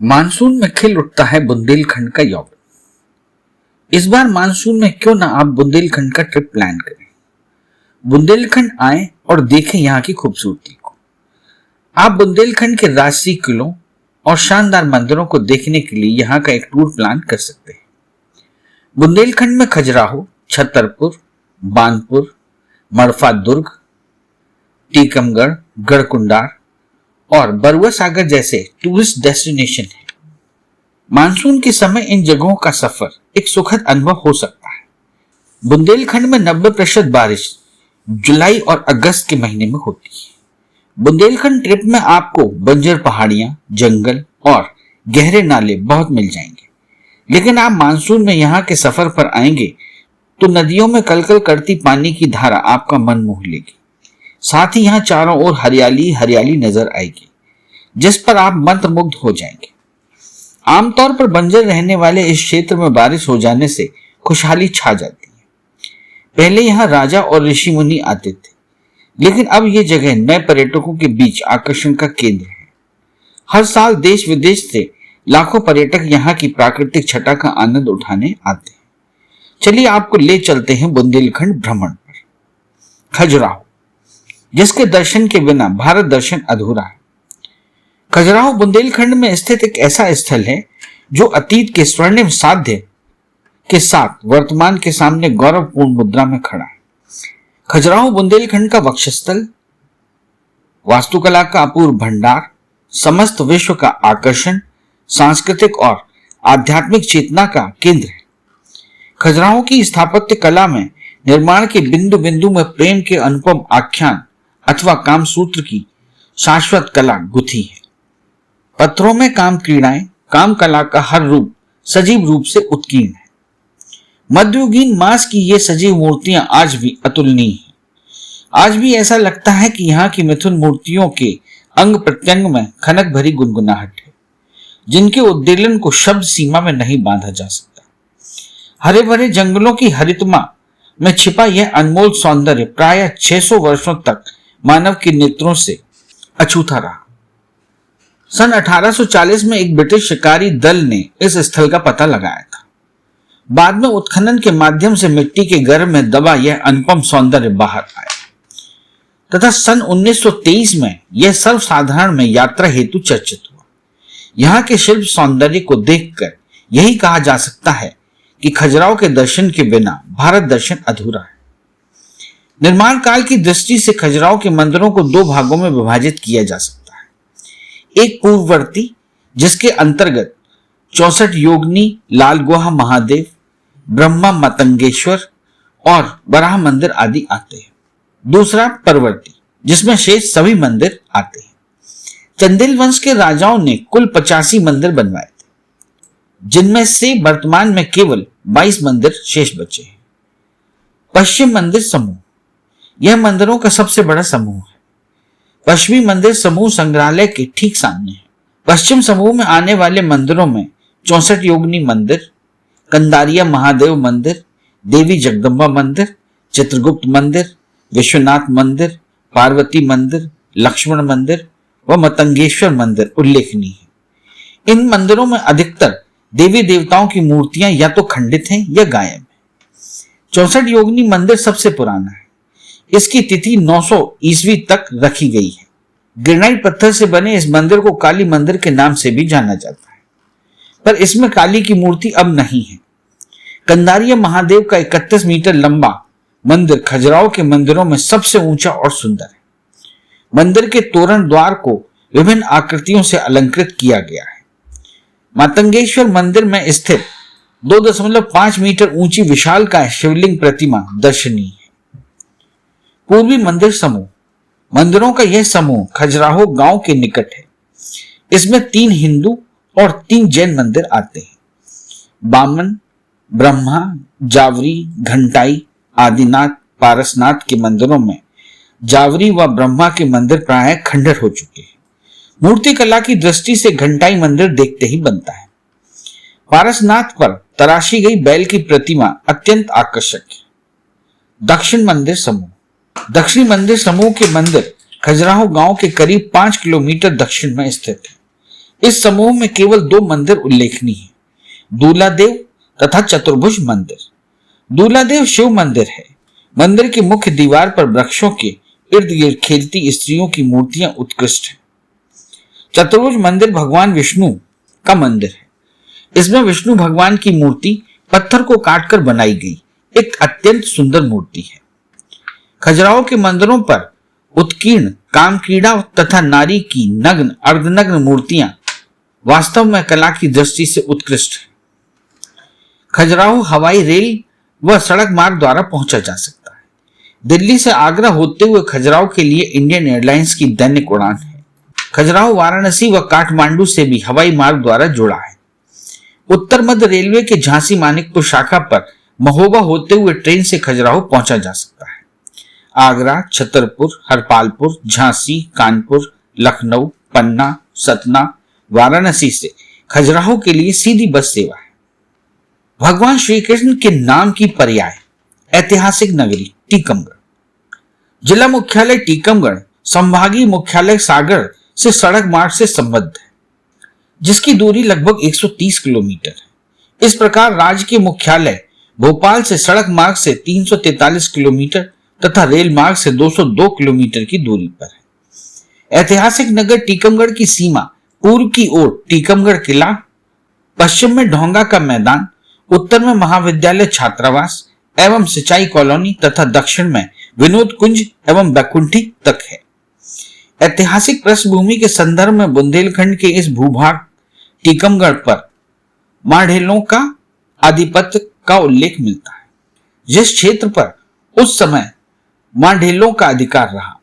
Monsoon में खिल उठता है बुंदेलखंड का यौवन। इस बार मानसून में क्यों ना आप बुंदेलखंड का ट्रिप प्लान करें। बुंदेलखंड आए और देखें यहाँ की खूबसूरती को। आप बुंदेलखंड के राजसी किलों और शानदार मंदिरों को देखने के लिए यहाँ का एक टूर प्लान कर सकते हैं। बुंदेलखंड में खजुराहो, छतरपुर, बानपुर, मड़फा दुर्ग, टीकमगढ़, गढ़कुंडार और बरुआ सागर जैसे टूरिस्ट डेस्टिनेशन है। मानसून के समय इन जगहों का सफर एक सुखद अनुभव हो सकता है। बुंदेलखंड में 90% बारिश जुलाई और अगस्त के महीने में होती है। बुंदेलखंड ट्रिप में आपको बंजर पहाड़ियां, जंगल और गहरे नाले बहुत मिल जाएंगे। लेकिन आप मानसून में यहाँ के सफर पर आएंगे तो नदियों में कलकल करती पानी की धारा आपका मन मोह लेगी। साथ ही यहाँ चारों ओर हरियाली हरियाली नजर आएगी, जिस पर आप मंत्रमुग्ध हो जाएंगे। आमतौर पर बंजर रहने वाले इस क्षेत्र में बारिश हो जाने से खुशहाली छा जाती है। पहले यहाँ राजा और ऋषि मुनि आते थे, लेकिन अब ये जगह नए पर्यटकों के बीच आकर्षण का केंद्र है। हर साल देश विदेश से लाखों पर्यटक यहाँ की प्राकृतिक छटा का आनंद उठाने आते हैं। चलिए आपको ले चलते हैं बुंदेलखंड भ्रमण पर। खजुराहो, जिसके दर्शन के बिना भारत दर्शन अधूरा है। खजुराहो बुंदेलखंड में स्थित एक ऐसा स्थल है जो अतीत के स्वर्णिम साध्य के साथ वर्तमान के सामने गौरवपूर्ण मुद्रा में खड़ा है। खजुराहो बुंदेलखंड का वक्षस्थल, वास्तुकला का अपूर्व भंडार, समस्त विश्व का आकर्षण, सांस्कृतिक और आध्यात्मिक चेतना का केंद्र है। खजुराहो की स्थापत्य कला में निर्माण के बिंदु बिंदु में प्रेम के अनुपम आख्यान अथवा कामसूत्र की शाश्वत कला गुथी है। पत्थरों में काम क्रीड़ाएं, काम कला का हर रूप सजीव रूप से उत्कीर्ण है। मध्ययुगीन मांस की ये सजीव मूर्तियां आज भी अतुलनीय हैं। आज भी ऐसा लगता है कि यहाँ की मिथुन मूर्तियों के अंग प्रत्यंग में खनक भरी गुनगुनाहट है, जिनके उद्दीलन को शब्द सीमा में नहीं बांधा जा सकता। हरे भरे जंगलों की हरितमा में छिपा यह अनमोल सौंदर्य प्रायः 600 वर्षों तक मानव के नेत्रों से अछूता रहा। सन 1840 में एक ब्रिटिश शिकारी दल ने इस स्थल का पता लगाया था। बाद में उत्खनन के माध्यम से मिट्टी के गर्भ में दबा यह अनुपम सौंदर्य बाहर आया तथा सन 1923 में यह सर्वसाधारण में यात्रा हेतु चर्चित हुआ। यहाँ के शिल्प सौंदर्य को देखकर यही कहा जा सकता है कि खजुराहो के दर्शन के बिना भारत दर्शन अधूरा है। निर्माण काल की दृष्टि से खजुराहो के मंदिरों को दो भागों में विभाजित किया जा सकता है। एक पूर्ववर्ती, जिसके अंतर्गत 64 योगिनी, लाल गुहा महादेव, ब्रह्मा मतंगेश्वर और बराह मंदिर आदि आते हैं। दूसरा परवर्ती, जिसमें शेष सभी मंदिर आते हैं। चंदेल वंश के राजाओं ने कुल 85 मंदिर बनवाए थे, जिनमें से वर्तमान में केवल 22 मंदिर शेष बचे हैं। पश्चिम मंदिर समूह, यह मंदिरों का सबसे बड़ा समूह है। पश्चिमी मंदिर समूह संग्रहालय के ठीक सामने है। पश्चिम समूह में आने वाले मंदिरों में 64 योगिनी मंदिर, कंदारिया महादेव मंदिर, देवी जगदम्बा मंदिर, चित्रगुप्त मंदिर, विश्वनाथ मंदिर, पार्वती मंदिर, लक्ष्मण मंदिर व मतंगेश्वर मंदिर उल्लेखनीय है। इन मंदिरों में अधिकतर देवी देवताओं की मूर्तियां या तो खंडित हैं या गायब हैं। 64 योगिनी मंदिर सबसे पुराना है। इसकी तिथि 900 ईस्वी तक रखी गई है। ग्रेनाइट पत्थर से बने इस मंदिर को काली मंदिर के नाम से भी जाना जाता है, पर इसमें काली की मूर्ति अब नहीं है। कंदारिया महादेव का 31 मीटर लंबा मंदिर खजुराहो के मंदिरों में सबसे ऊंचा और सुंदर है। मंदिर के तोरण द्वार को विभिन्न आकृतियों से अलंकृत किया गया है। मतंगेश्वर मंदिर में स्थित 2.5 मीटर ऊंची विशालकाय शिवलिंग प्रतिमा दर्शनीय है। पूर्वी मंदिर समूह, मंदिरों का यह समूह खजुराहो गांव के निकट है। इसमें 3 हिंदू और 3 जैन मंदिर आते हैं। बामन, ब्रह्मा, जावरी, घंटाई, आदिनाथ, पारसनाथ के मंदिरों में जावरी व ब्रह्मा के मंदिर प्रायः खंडर हो चुके हैं। मूर्ति कला की दृष्टि से घंटाई मंदिर देखते ही बनता है। पारसनाथ पर तराशी गई बैल की प्रतिमा अत्यंत आकर्षक है। दक्षिण मंदिर समूह, दक्षिणी मंदिर समूह के मंदिर खजुराहो गांव के करीब 5 किलोमीटर दक्षिण में स्थित है। इस समूह में केवल 2 मंदिर उल्लेखनीय हैं, दूलादेव तथा चतुर्भुज मंदिर। दूलादेव शिव मंदिर है। मंदिर की मुख्य दीवार पर वृक्षों के इर्द गिर्द खेलती स्त्रियों की मूर्तियां उत्कृष्ट हैं। चतुर्भुज मंदिर भगवान विष्णु का मंदिर है। इसमें विष्णु भगवान की मूर्ति पत्थर को काटकर बनाई गई एक अत्यंत सुंदर मूर्ति है। खजुराहो के मंदिरों पर उत्कीर्ण कामक्रीड़ा तथा नारी की नग्न अर्धनग्न मूर्तियां वास्तव में कला की दृष्टि से उत्कृष्ट है। खजुराहो हवाई रेल व सड़क मार्ग द्वारा पहुंचा जा सकता है। दिल्ली से आगरा होते हुए खजुराहो के लिए इंडियन एयरलाइंस की दैनिक उड़ान है। खजुराहो वाराणसी व काठमांडू से भी हवाई मार्ग द्वारा जुड़ा है। उत्तर मध्य रेलवे के झांसी मानिकपुर शाखा पर महोबा होते हुए ट्रेन से खजुराहो पहुंचा जा सकता है। आगरा, छतरपुर, हरपालपुर, झांसी, कानपुर, लखनऊ, पन्ना, सतना, वाराणसी से खजुराहो के लिए सीधी बस सेवा है। भगवान श्री कृष्ण के नाम की पर्याय ऐतिहासिक नगरी टीकमगढ़। जिला मुख्यालय टीकमगढ़ संभागीय मुख्यालय सागर से सड़क मार्ग से संबद्ध है, जिसकी दूरी लगभग 130 किलोमीटर है। इस प्रकार राज्य के मुख्यालय भोपाल से सड़क मार्ग से 343 किलोमीटर तथा रेल मार्ग से 202 किलोमीटर की दूरी पर है। ऐतिहासिक नगर टीकमगढ़ की सीमा पूर्व की ओर टीकमगढ़ किला, पश्चिम में ढोंगा का मैदान, उत्तर में महाविद्यालय छात्रावास एवं सिंचाई कॉलोनी तथा दक्षिण में विनोद कुंज एवं बैकुंठी तक है। ऐतिहासिक पृष्ठभूमि के संदर्भ में बुंदेलखंड के इस भूभाग टीकमगढ़ पर माढ़ेलों का आधिपत्य का उल्लेख मिलता है। जिस क्षेत्र पर उस समय माढ़ेलों का अधिकार रहा,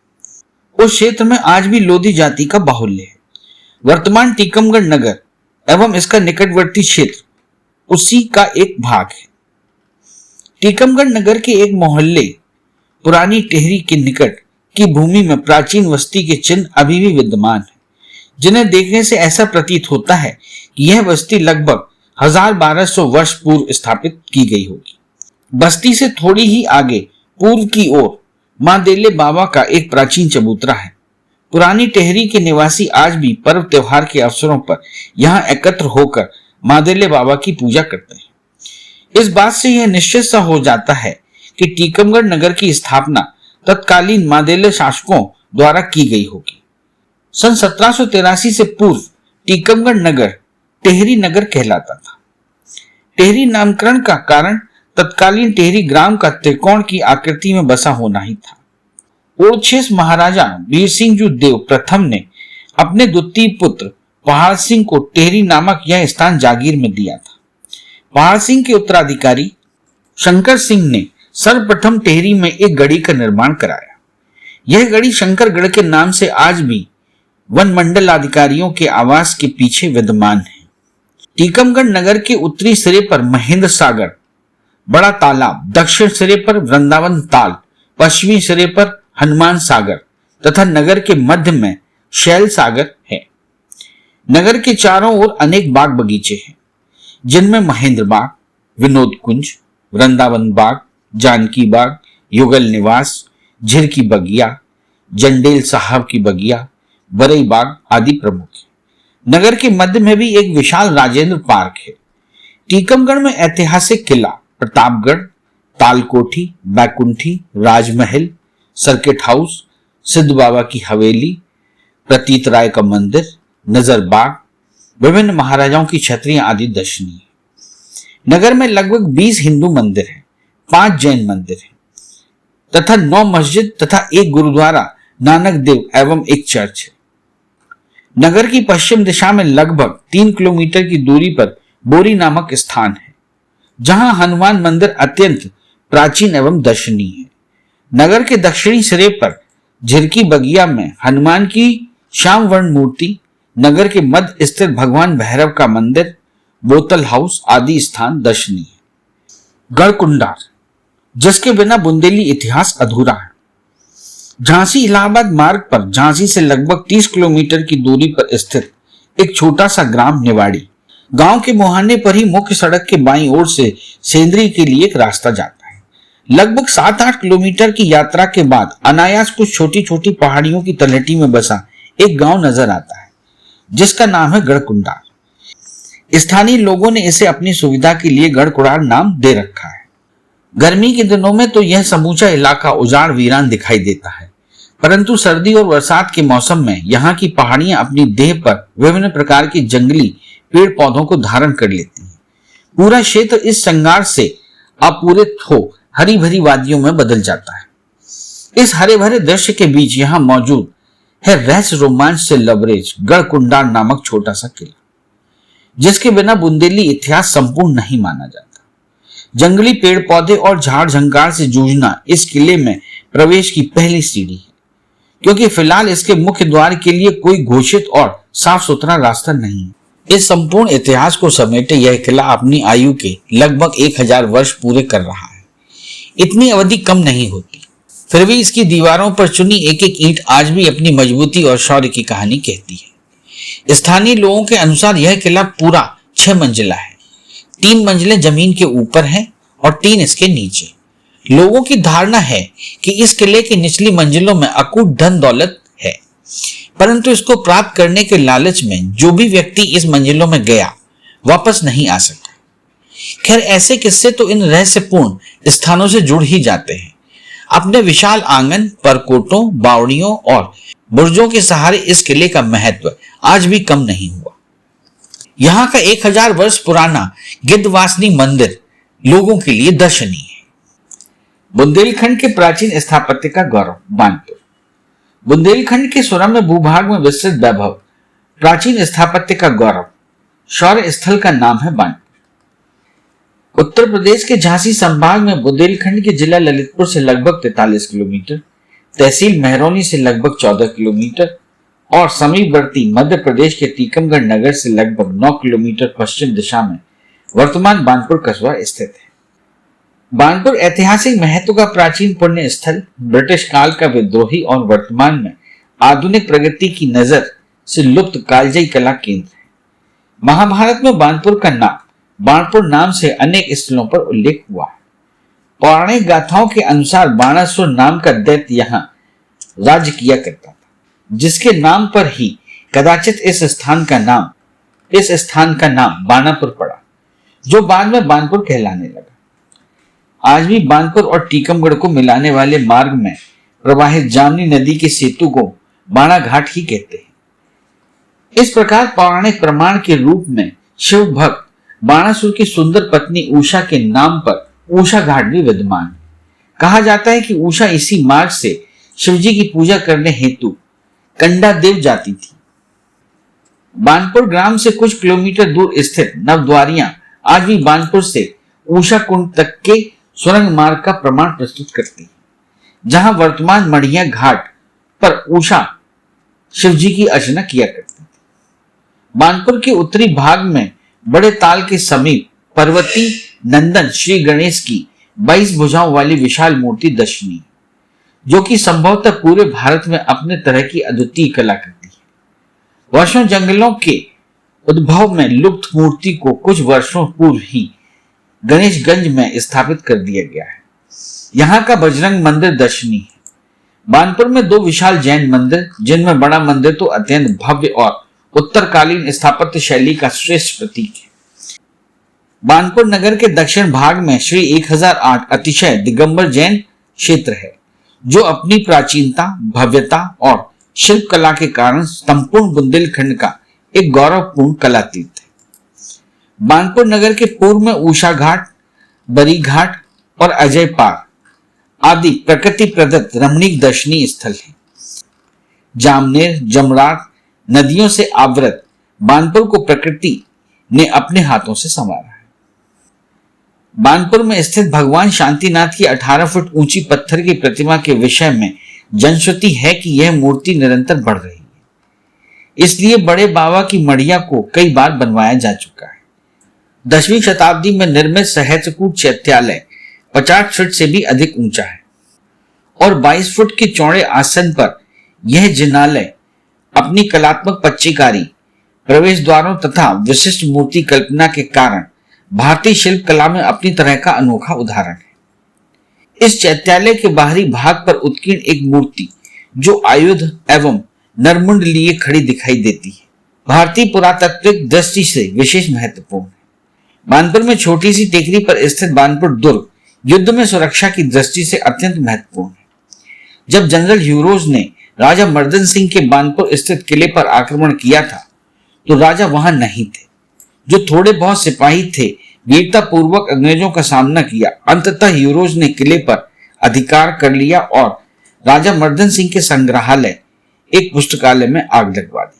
उस क्षेत्र में आज भी लोधी जाति का बाहुल्य है। वर्तमान टीकमगढ़ नगर एवं इसका निकटवर्ती क्षेत्र उसी का एक भाग है। टीकमगढ़ नगर के एक मोहल्ले पुरानी टेहरी के निकट की भूमि में प्राचीन बस्ती के चिन्ह अभी भी विद्यमान है, जिन्हें देखने से ऐसा प्रतीत होता है कि यह बस्ती लगभग 1200 वर्ष पूर्व स्थापित की गई होगी। बस्ती से थोड़ी ही आगे पूर्व की ओर मां देले बाबा का एक प्राचीन चबूतरा है। पुरानी टेहरी के निवासी आज भी पर्व त्योहार के अवसरों पर यहाँ एकत्र होकर मां देले बाबा की पूजा करते हैं। इस बात से यह निश्चित सा हो जाता है कि टीकमगढ़ नगर की स्थापना तत्कालीन मां देले शासकों द्वारा की गई होगी। सन 1783 से पूर्व टीकमगढ़ नगर टेहरी नगर कहलाता था। टेहरी नामकरण का कारण तत्कालीन टेहरी ग्राम का त्रिकोण की आकृति में बसा होना ही था। ओरछेस महाराजा वीर सिंह जो देव प्रथम ने अपने द्वितीय पुत्र पहाड़ सिंह को टेहरी नामक यह स्थान जागीर में दिया था। पहाड़ सिंह के उत्तराधिकारी शंकर सिंह ने सर्वप्रथम टेहरी में एक गढ़ी का निर्माण कराया। यह गढ़ी शंकरगढ़ के नाम से आज भी वन मंडल अधिकारियों के आवास के पीछे विद्यमान है। टीकमगढ़ नगर के उत्तरी सिरे पर महेंद्र सागर बड़ा तालाब, दक्षिण सिरे पर वृंदावन ताल, पश्चिमी सिरे पर हनुमान सागर तथा नगर के मध्य में शैल सागर है। नगर के चारों ओर अनेक बाग बगीचे हैं, जिनमें महेंद्र बाग, विनोद कुंज, वृंदावन बाग, जानकी बाग, युगल निवास, झिर की बगिया, जंडेल साहब की बगिया, बरई बाग आदि प्रमुख है। नगर के मध्य में भी एक विशाल राजेंद्र पार्क है। टीकमगढ़ में ऐतिहासिक किला प्रतापगढ़, तालकोठी, बैकुंठी, राजमहल, सर्किट हाउस, सिद्ध बाबा की हवेली, प्रतीत राय का मंदिर, नजर बाग, विभिन्न महाराजाओं की छतरियां आदि दर्शनीय है। नगर में लगभग 20 हिंदू मंदिर हैं, 5 जैन मंदिर हैं तथा 9 मस्जिद तथा एक गुरुद्वारा नानक देव एवं एक चर्च है। नगर की पश्चिम दिशा में लगभग 3 किलोमीटर की दूरी पर बोरी नामक स्थान है, जहां हनुमान मंदिर अत्यंत प्राचीन एवं दर्शनीय है। नगर के दक्षिणी सिरे पर झिरकी बगिया में हनुमान की श्याम वर्ण मूर्ति, नगर के मध्य स्थित भगवान भैरव का मंदिर, बोतल हाउस आदि स्थान दर्शनीय है। गढ़कुंडार, जिसके बिना बुंदेली इतिहास अधूरा है। झांसी इलाहाबाद मार्ग पर झांसी से लगभग 30 किलोमीटर की दूरी पर स्थित एक छोटा सा ग्राम निवाड़ी गांव के मुहाने पर ही मुख्य सड़क के बाईं ओर से सेंद्री के लिए एक रास्ता जाता है। लगभग 7-8 किलोमीटर की यात्रा के बाद अनायास कुछ छोटी छोटी पहाड़ियों की तलहटी में बसा एक गांव नजर आता है, जिसका नाम है गढ़कुंडार। स्थानीय लोगों ने इसे अपनी सुविधा के लिए गढ़कुंडार नाम दे रखा है। गर्मी के दिनों में तो यह समूचा इलाका उजाड़ वीरान दिखाई देता है, परंतु सर्दी और बरसात के मौसम में यहाँ की पहाड़ियां अपनी देह पर विभिन्न प्रकार के जंगली पेड़ पौधों को धारण कर लेती हैं। पूरा क्षेत्र इस श्रृंगार से आपूरित हो हरी भरी वादियों में बदल जाता है। इस हरे भरे दृश्य के बीच यहाँ मौजूद है रहस्य रोमांच से लबरेज गढ़कुंडार नामक छोटा सा किला, जिसके बिना बुंदेली इतिहास संपूर्ण नहीं माना जाता। जंगली पेड़ पौधे और झाड़ झंकार से जूझना इस किले में प्रवेश की पहली सीढ़ी है, क्योंकि फिलहाल इसके मुख्य द्वार के लिए कोई घोषित और साफ सुथरा रास्ता नहीं है। इस संपूर्ण इतिहास को समेटे यह किला अपनी आयु के लगभग 1000 वर्ष पूरे कर रहा है। इतनी अवधि कम नहीं होती, फिर भी इसकी दीवारों पर चुनी एक एक ईंट आज भी अपनी मजबूती और शौर्य की कहानी कहती है। स्थानीय लोगों के अनुसार यह किला पूरा 6 मंजिला है। 3 मंजिलें जमीन के ऊपर हैं और 3 इसके नीचे। लोगों की धारणा है कि इस किले की निचली मंजिलों में अकूट धन दौलत है, परंतु इसको प्राप्त करने के लालच में जो भी व्यक्ति इस मंजिलों में गया वापस नहीं आ सका। खैर, ऐसे किस्से तो इन रहस्यपूर्ण स्थानों से जुड़ ही जाते हैं। अपने विशाल आंगन, परकोटों, बावड़ियों और बुर्जों के सहारे इस किले का महत्व आज भी कम नहीं हुआ। यहाँ का 1000 वर्ष पुराना गिद्धवासनी मंदिर लोगों के लिए दर्शनीय है। बुंदेलखंड के प्राचीन स्थापत्य का गौरव बानपुर। बुंदेलखंड के सुरम्य भूभाग में विस्तृत वैभव, प्राचीन स्थापत्य का गौरव, शौर्य स्थल का नाम है बानपुर। उत्तर प्रदेश के झांसी संभाग में बुंदेलखंड के जिला ललितपुर से लगभग 43 किलोमीटर, तहसील महरौनी से लगभग 14 किलोमीटर और समीपवर्ती मध्य प्रदेश के टीकमगढ़ नगर से लगभग 9 किलोमीटर पश्चिम दिशा में वर्तमान बानपुर कस्बा स्थित है। बानपुर ऐतिहासिक महत्व का प्राचीन पुण्य स्थल, ब्रिटिश काल का विद्रोही और वर्तमान में आधुनिक प्रगति की नजर से लुप्त कालजयी कला केंद्र है। महाभारत में बानपुर का नाम बाणपुर नाम से अनेक स्थलों पर उल्लेख हुआ है। पौराणिक गाथाओं के अनुसार बाणासुर नाम का दैत्य यहाँ राज्य किया करता था, जिसके नाम पर ही कदाचित इस स्थान का नाम बानापुर पड़ा, जो बाद में बानपुर कहलाने लगा। आज भी बानपुर और टीकमगढ़ को मिलाने वाले मार्ग में प्रवाहित जामनी नदी के सेतु को बाणा घाट ही कहते हैं। इस प्रकार पौराणिक प्रमाण के रूप में शिव भक्त बाणासुर की सुंदर पत्नी उषा के नाम पर उषा घाट भी विद्यमान है। कहा जाता है कि उषा इसी मार्ग से शिवजी की पूजा करने हेतु कंडा देव जाती थी। बानपुर ग्राम से कुछ किलोमीटर दूर स्थित नवद्वारियां आज भी बानपुर से उषा कुंड तक के सुरंग मार्ग का प्रमाण प्रस्तुत करती है, जहां वर्तमान मढ़िया घाट पर उषा शिवजी की अर्चना किया करती थी। बानपुर के उत्तरी भाग में बड़े ताल के समीप पर्वती नंदन श्री गणेश की 22 भुजाओं वाली विशाल मूर्ति दर्शनीय, जो कि संभवतः पूरे भारत में अपने तरह की अद्वितीय कला करती है। वर्षों जंगलों के उद्भव में लुप्त मूर्ति को कुछ वर्षों पूर्व ही गणेशगंज में स्थापित कर दिया गया है। यहाँ का बजरंग मंदिर दर्शनीय है। बानपुर में 2 विशाल जैन मंदिर, जिनमें बड़ा मंदिर तो अत्यंत भव्य और उत्तरकालीन स्थापत्य शैली का श्रेष्ठ प्रतीक है। बानपुर नगर के दक्षिण भाग में श्री 1008 अतिशय दिगंबर जैन क्षेत्र है, जो अपनी प्राचीनता, भव्यता और शिल्प कला के कारण संपूर्ण बुंदेलखंड का एक गौरवपूर्ण कला तीर्थ है। बानपुर नगर के पूर्व में उषा घाट, बरी घाट और अजय पार आदि प्रकृति प्रदत्त रमणीक दर्शनीय स्थल हैं। जामनेर, जमराट नदियों से आवृत बानपुर को प्रकृति ने अपने हाथों से संवारा है। बानपुर में स्थित भगवान शांतिनाथ की 18 फुट ऊंची पत्थर की प्रतिमा के विषय में जनश्रुति है कि यह मूर्ति निरंतर बढ़ रही है, इसलिए बड़े बाबा की मढ़िया को कई बार बनवाया जा चुका है। 10वीं शताब्दी में निर्मित सहस्त्रकूट चैत्यालय 50 फुट से भी अधिक ऊंचा है और 22 फुट के चौड़े आसन पर यह जिनालय अपनी कलात्मक पच्चीकारी, प्रवेश द्वारों तथा विशिष्ट मूर्ति कल्पना के कारण भारतीय शिल्प कला में अपनी तरह का अनोखा उदाहरण है। इस चैत्यालय के बाहरी भाग पर उत्कीर्ण एक मूर्ति, जो आयुध एवं नरमुंड लिए खड़ी दिखाई देती है, भारतीय पुरातात्विक दृष्टि से विशेष महत्वपूर्ण है। बानपुर में छोटी सी टेकरी पर स्थित बानपुर दुर्ग युद्ध में सुरक्षा की दृष्टि से अत्यंत महत्वपूर्ण है। जब जनरल ह्यूरोज ने राजा मर्दन सिंह के बानपुर स्थित किले पर आक्रमण किया था तो राजा वहां नहीं थे। जो थोड़े बहुत सिपाही थे वीरता पूर्वक अंग्रेजों का सामना किया। अंततः ह्यूरोज ने किले पर अधिकार कर लिया और राजा मर्दन सिंह के संग्रहालय एक पुस्तकालय में आग लगवा दी।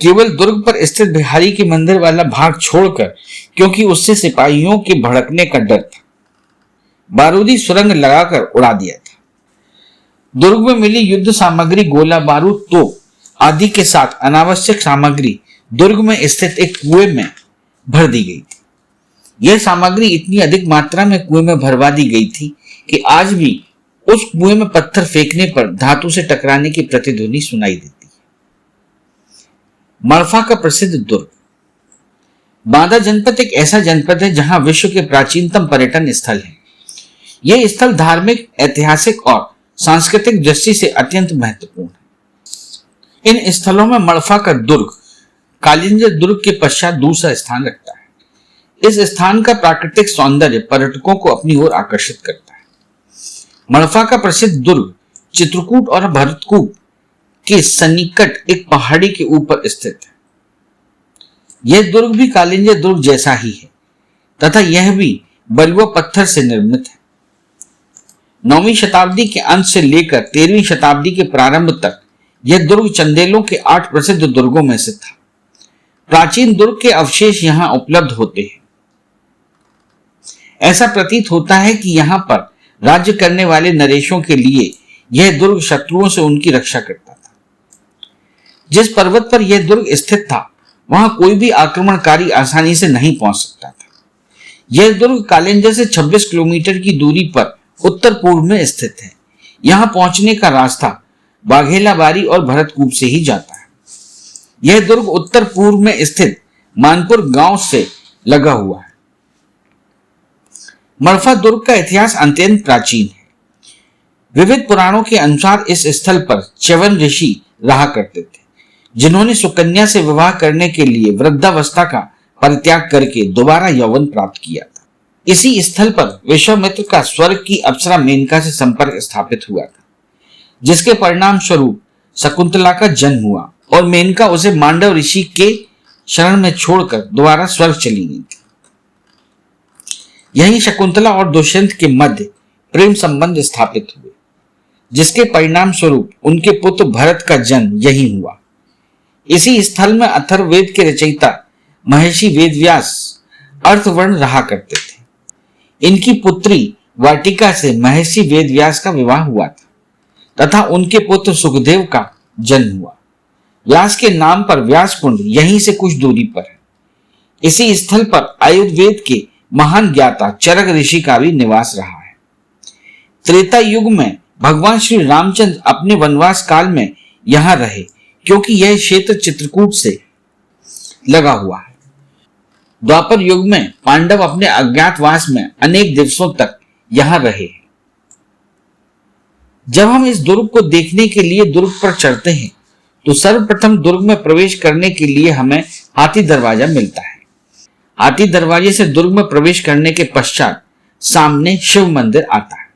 केवल दुर्ग पर स्थित बिहारी के मंदिर वाला भाग छोड़कर, क्योंकि उससे सिपाहियों के भड़कने का डर था, बारूदी सुरंग लगाकर उड़ा दिया था। दुर्ग में मिली युद्ध सामग्री, गोला बारूद, तोप आदि के साथ अनावश्यक सामग्री दुर्ग में स्थित एक कुएं में भर दी गई थी। यह सामग्री इतनी अधिक मात्रा में कुएं में भरवा दी गई थी कि आज भी उस कुएं में पत्थर फेंकने पर धातु से टकराने की प्रतिध्वनि सुनाई देती है। मड़फा का प्रसिद्ध दुर्ग। बांदा जनपद एक ऐसा जनपद है जहां विश्व के प्राचीनतम पर्यटन स्थल है। यह स्थल धार्मिक, ऐतिहासिक और सांस्कृतिक दृष्टि से अत्यंत महत्वपूर्ण है। इन स्थलों में मड़फा का दुर्ग कालिंजर दुर्ग के पश्चात दूसरा स्थान रखता है। इस स्थान का प्राकृतिक सौंदर्य पर्यटकों को अपनी ओर आकर्षित करता है। मड़फा का प्रसिद्ध दुर्ग चित्रकूट और भरतकूप के सन्निकट एक पहाड़ी के ऊपर स्थित है। यह दुर्ग भी कालिंजर दुर्ग जैसा ही है तथा यह भी बलुआ पत्थर से निर्मित है। 9वीं शताब्दी के अंत से लेकर 13वीं शताब्दी के प्रारंभ तक यह दुर्ग चंदेलों के 8 प्रसिद्ध दुर्गों में से था। प्राचीन दुर्ग के अवशेष यहां उपलब्ध होते हैं। ऐसा प्रतीत होता है कि यहां पर राज्य करने वाले नरेशों के लिए यह दुर्ग शत्रुओं से उनकी रक्षा करता था। जिस पर्वत पर यह दुर्ग स्थित था वहां कोई भी आक्रमणकारी आसानी से नहीं पहुंच सकता था। यह दुर्ग कालिंजर से 26 किलोमीटर की दूरी पर उत्तर पूर्व में स्थित है। यहां पहुंचने का रास्ता बाघेलाबारी और भरतकूप से ही जाता है। यह दुर्ग उत्तर पूर्व में स्थित मानपुर गांव से लगा हुआ है। मड़फा दुर्ग का इतिहास अत्यंत प्राचीन है। विविध पुराणों के अनुसार इस स्थल पर च्यवन ऋषि रहा करते थे, जिन्होंने सुकन्या से विवाह करने के लिए वृद्धावस्था का परित्याग करके दोबारा यौवन प्राप्त किया था। इसी स्थल पर विश्वामित्र का स्वर्ग की अप्सरा मेनका से संपर्क स्थापित हुआ था, जिसके परिणाम स्वरूप शकुंतला का जन्म हुआ और मेनका उसे मांडव ऋषि के शरण में छोड़कर दोबारा स्वर्ग चली गई थी। यही शकुंतला और दुष्यंत के मध्य प्रेम संबंध स्थापित हुए, जिसके परिणाम स्वरूप उनके पुत्र भरत का जन्म यही हुआ। इसी स्थल में अथर्ववेद के रचयिता महर्षि वेदव्यास अर्थवर्ण रहा करते थे। इनकी पुत्री वाटिका से महर्षि वेदव्यास का विवाह हुआ था तथा उनके पुत्र सुखदेव का जन्म हुआ। व्यास के नाम पर व्यास कुंड यहीं से कुछ दूरी पर है। इसी स्थल पर आयुर्वेद के महान ज्ञाता चरक ऋषि का भी निवास रहा है। त्रेता युग में भगवान श्री रामचंद्र अपने वनवास काल में यहां रहे, क्योंकि यह क्षेत्र चित्रकूट से लगा हुआ है। द्वापर युग में पांडव अपने अज्ञातवास में अनेक दिवसों तक यहां रहे। जब हम इस दुर्ग को देखने के लिए दुर्ग पर चढ़ते हैं तो सर्वप्रथम दुर्ग में प्रवेश करने के लिए हमें हाथी दरवाजा मिलता है। हाथी दरवाजे से दुर्ग में प्रवेश करने के पश्चात सामने शिव मंदिर आता है।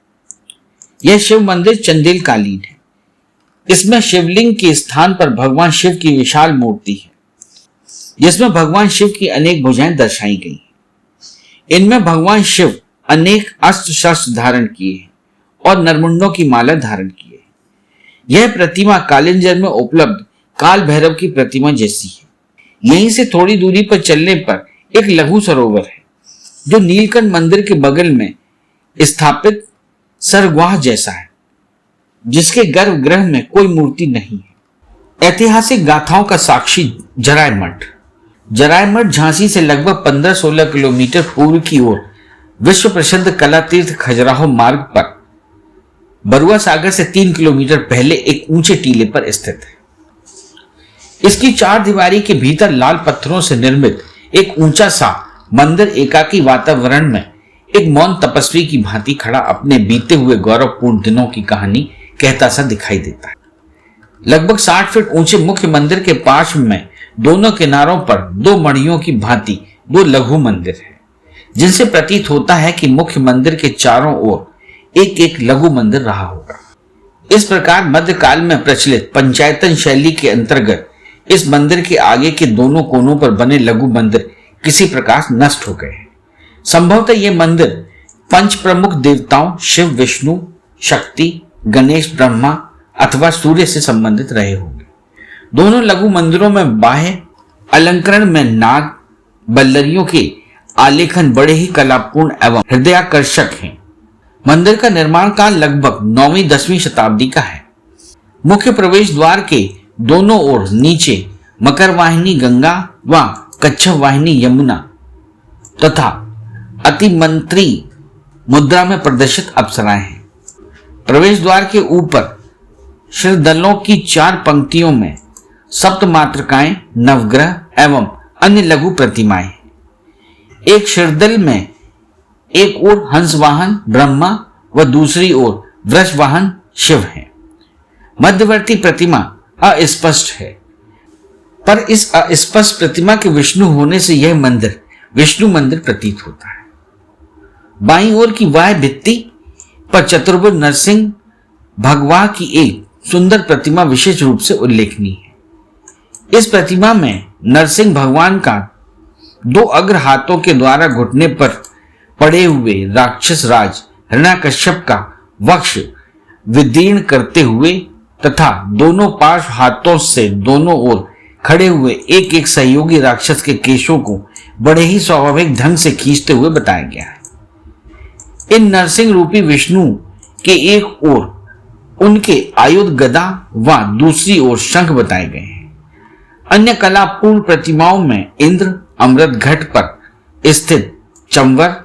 यह शिव मंदिर चंदेल कालीन है। इसमें शिवलिंग के स्थान पर भगवान शिव की विशाल मूर्ति है, जिसमें भगवान शिव की अनेक भुजाएं दर्शाई गई हैं। इनमें भगवान शिव अनेक अस्त्र शस्त्र धारण किए हैं और नरमुंडों की माला धारण की है। यह प्रतिमा कालिंजर में उपलब्ध काल भैरव की प्रतिमा जैसी है। यहीं से थोड़ी दूरी पर चलने पर एक लघु सरोवर है, जो नीलकंठ मंदिर के बगल में स्थापित सरगुहा जैसा है, जिसके गर्भगृह में कोई मूर्ति नहीं है। ऐतिहासिक गाथाओं का साक्षी जराय मठ। जराय मठ झांसी से लगभग 15-16 किलोमीटर पूर्व की ओर विश्व प्रसिद्ध कला तीर्थ खजुराहो मार्ग पर बरुआ सागर से 3 किलोमीटर पहले एक ऊंचे टीले पर स्थित है। इसकी 4 दीवारी के भीतर लाल पत्थरों से निर्मित एक ऊंचा सा मंदिर एकाकी वातावरण में एक मौन तपस्वी की भांति खड़ा अपने बीते हुए गौरवपूर्ण दिनों की कहानी कहता सा दिखाई देता है। लगभग 60 फीट ऊंचे मुख्य मंदिर के पार्श्व में दोनों किनारों पर दो मणियों की भांति दो लघु मंदिर है, जिनसे प्रतीत होता है कि मुख्य मंदिर के चारों ओर एक एक लघु मंदिर रहा होगा। इस प्रकार मध्यकाल में प्रचलित पंचायतन शैली के अंतर्गत इस मंदिर के आगे के दोनों कोनों पर बने लघु मंदिर किसी प्रकार नष्ट हो गए। संभवतः ये मंदिर पंच प्रमुख देवताओं शिव, विष्णु, शक्ति, गणेश, ब्रह्मा अथवा सूर्य से संबंधित रहे होंगे। दोनों लघु मंदिरों में बाह्य अलंकरण में नाग बल्लरियों के आलेखन बड़े ही कलापूर्ण एवं हृदयाकर्षक हैं। मंदिर का निर्माण काल लगभग 9वीं-10वीं शताब्दी का है। मुख्य प्रवेश द्वार के दोनों ओर नीचे मकर वाहिनी गंगा व कच्छप वाहिनी यमुना तथा अतिमंत्री मुद्रा में प्रदर्शित अप्सराएं हैं। प्रवेश द्वार के ऊपर शिरदलों की 4 पंक्तियों में सप्तमातृकाएं, नवग्रह एवं अन्य लघु प्रतिमाएं। एक शिरदल में एक ओर हंसवाहन ब्रह्मा व दूसरी ओर वृषवाहन शिव हैं। मध्यवर्ती प्रतिमा अस्पष्ट है, पर इस अस्पष्ट प्रतिमा के विष्णु होने से यह मंदिर विष्णु मंदिर प्रतीत होता है। बाईं ओर की वाह्य भित्ति पर चतुर्भुज नरसिंह भगवान की एक सुंदर प्रतिमा विशेष रूप से उल्लेखनीय है। इस प्रतिमा में नरसिंह भगवान का 2 अग्र हाथों के द्वारा घुटने पर पड़े हुए राक्षस राज हिरण्यकश्यप का वक्ष विदीर्ण करते हुए तथा दोनों पार्श्व हाथों से दोनों ओर खड़े हुए एक एक सहयोगी राक्षस के केशों को बड़े ही स्वाभाविक ढंग से खींचते हुए बताया गया है। इन नरसिंह रूपी विष्णु के एक ओर उनके आयुध गदा व दूसरी ओर शंख बताए गए हैं। अन्य कलापूर्ण प्रतिमाओं में इंद्र, अमृत घट पर स्थित चंवर,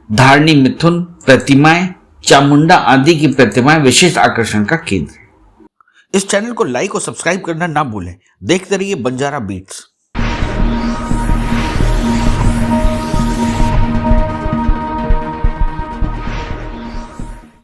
धारणी मिथुन प्रतिमाएं, चामुंडा आदि की प्रतिमाएं विशेष आकर्षण का केंद्र है। इस चैनल को लाइक और सब्सक्राइब करना ना भूलें। देखते रहिए बंजारा बीट्स।